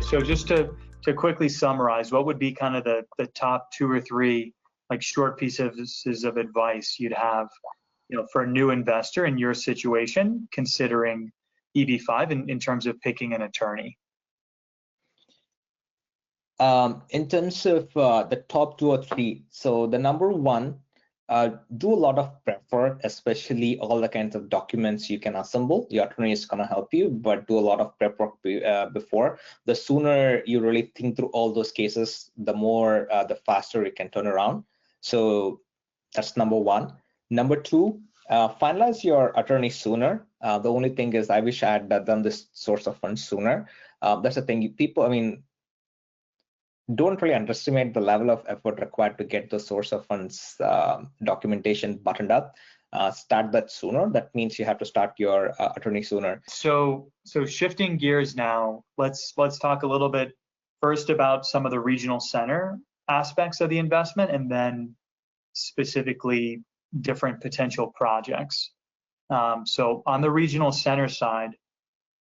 So just to quickly summarize, what would be kind of the top 2 or 3 like short pieces of advice you'd have, for a new investor in your situation, considering EB5 in terms of picking an attorney? In terms of the top 2 or 3, so the number 1, do a lot of prep work, especially all the kinds of documents you can assemble. Your attorney is going to help you, but do a lot of prep work before. The sooner you really think through all those cases, the faster you can turn around. So that's number 1. Number 2, finalize your attorney sooner. The only thing is, I wish I had done this source of funds sooner. That's the thing. People, don't really underestimate the level of effort required to get the source of funds documentation buttoned up. Start that sooner. That means you have to start your attorney sooner. So shifting gears now, let's talk a little bit first about some of the regional center aspects of the investment, and then specifically different potential projects. So on the regional center side,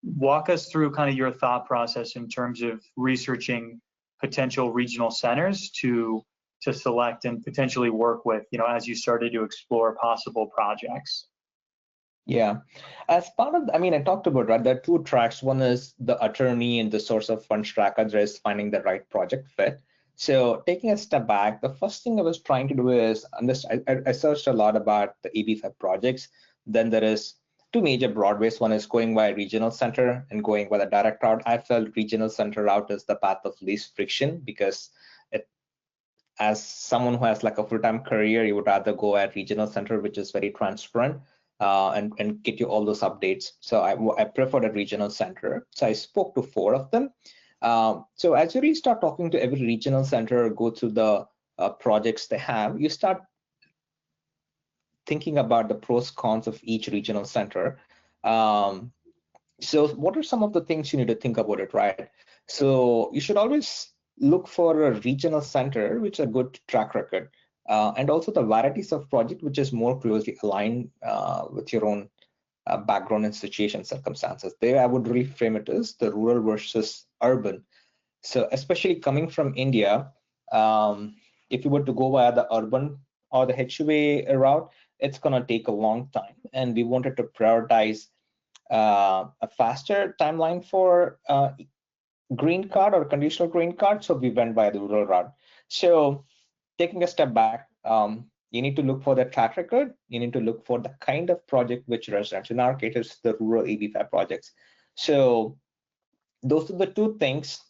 walk us through kind of your thought process in terms of researching potential regional centers to select and potentially work with, as you started to explore possible projects. Yeah, as part of, I talked about, right, there are 2 tracks. One is the attorney and the source of funds track. Other is finding the right project fit. So taking a step back, the first thing I was trying to do is, I searched a lot about the EB5 projects. Then there is 2 major broadways. One is going by a regional center and going by the direct route. I felt regional center route is the path of least friction, because as someone who has like a full-time career, you would rather go at regional center, which is very transparent and get you all those updates. So I preferred a regional center. So I spoke to 4 of them. So as you really start talking to every regional center, go through the projects they have, you start thinking about the pros cons of each regional center. So what are some of the things you need to think about it, right? So you should always look for a regional center which a good track record, and also the varieties of project which is more closely aligned with your own background and situation circumstances. There I would really frame it as the rural versus urban. So especially coming from India, if you were to go via the urban or the HUA route, it's going to take a long time, and we wanted to prioritize a faster timeline for green card or conditional green card, so we went by the rural route. So taking a step back, you need to look for the track record. You need to look for the kind of project which resonates. In our case, it's the rural EB5 projects. So those are the 2 things.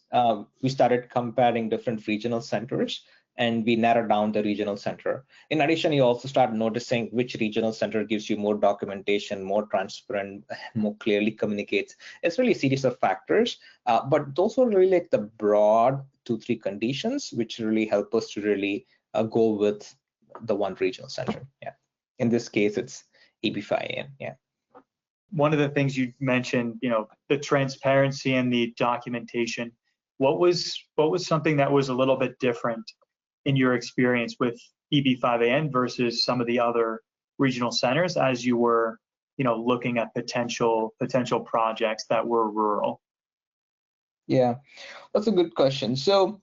We started comparing different regional centers, and we narrowed down the regional center. In addition, you also start noticing which regional center gives you more documentation, more transparent, more clearly communicates. It's really a series of factors, but those are really like the broad 2-3 conditions which really help us to really go with the one regional center. Yeah, in this case, it's EB5AN. Yeah. One of the things you mentioned, the transparency and the documentation. What was something that was a little bit different in your experience with EB5AN versus some of the other regional centers as you were, looking at potential projects that were rural? Yeah, that's a good question. So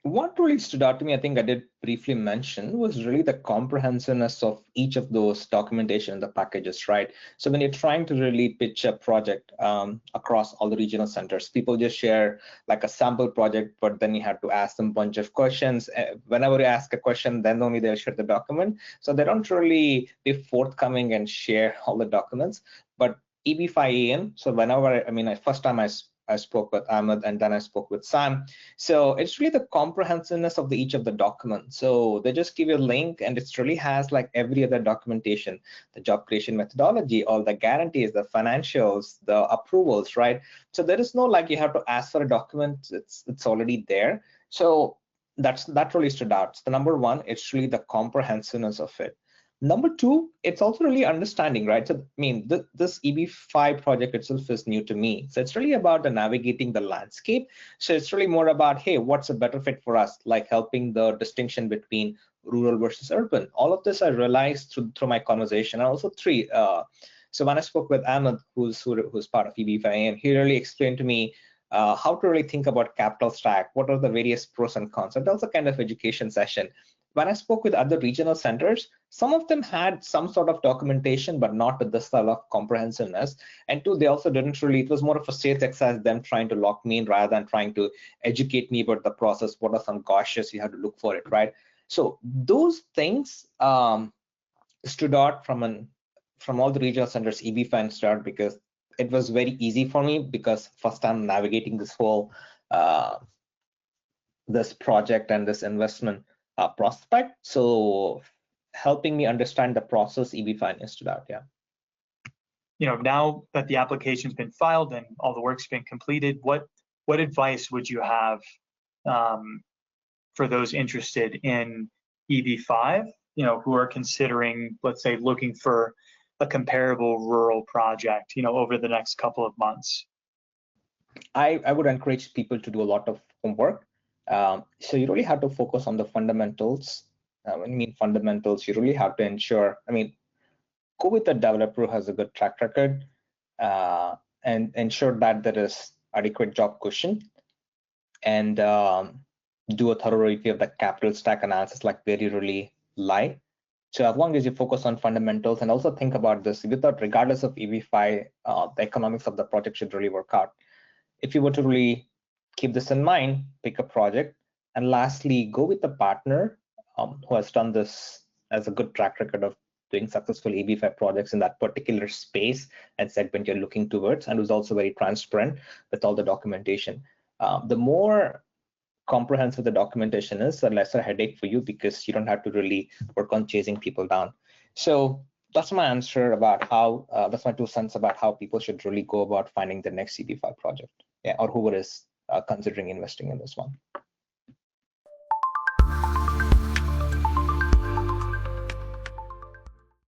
what really stood out to me, I think I did briefly mention, was really the comprehensiveness of each of those documentation in the packages, right? So when you're trying to really pitch a project across all the regional centers, people just share like a sample project, but then you have to ask them a bunch of questions. Whenever you ask a question, then only they'll share the document. So they don't really be forthcoming and share all the documents. But EB5AN, so whenever, first time I spoke with Ahmed, and then I spoke with Sam. So it's really the comprehensiveness of each of the documents. So they just give you a link, and it really has like every other documentation, the job creation methodology, all the guarantees, the financials, the approvals, right? So there is no like you have to ask for a document. It's already there. So that really stood out. So the number 1, it's really the comprehensiveness of it. Number 2, it's also really understanding, right? So, this EB5 project itself is new to me. So it's really about the navigating the landscape. So it's really more about, hey, what's a better fit for us? Like helping the distinction between rural versus urban. All of this I realized through my conversation. And also 3, So when I spoke with Ahmed, who's part of EB5AN, he really explained to me how to really think about capital stack, what are the various pros and cons. And that was a kind of education session. When I spoke with other regional centers, some of them had some sort of documentation, but not to this level of comprehensiveness. And two, they also didn't really, it was more of a sales exercise, them trying to lock me in rather than trying to educate me about the process. What are some gotchas you have to look for it, right? So those things stood out from all the regional centers. EB5AN stood out because it was very easy for me, because first time navigating this whole this project and this investment prospect. So helping me understand the process, EB5AN stood out. Yeah. You know, now that the application's been filed and all the work's been completed, what advice would you have for those interested in EB5, you know, who are considering, let's say, looking for a comparable rural project, you know, over the next couple of months? I would encourage people to do a lot of homework. So you really have to focus on the fundamentals. When I mean fundamentals, you really have to ensure, I mean, go with a developer who has a good track record and ensure that there is adequate job cushion, and do a thorough review of the capital stack analysis, like where you really lie. So as long as you focus on fundamentals and also think about this, regardless of EB5, the economics of the project should really work out. If you were to really keep this in mind, pick a project. And lastly, go with a partner who has done this, as a good track record of doing successful EB5 projects in that particular space and segment you're looking towards, and who's also very transparent with all the documentation. The more comprehensive the documentation is, the lesser headache for you, because you don't have to really work on chasing people down. So that's my answer about how, that's my 2 cents about how people should really go about finding the next EB5 project, yeah, or whoever is considering investing in this one.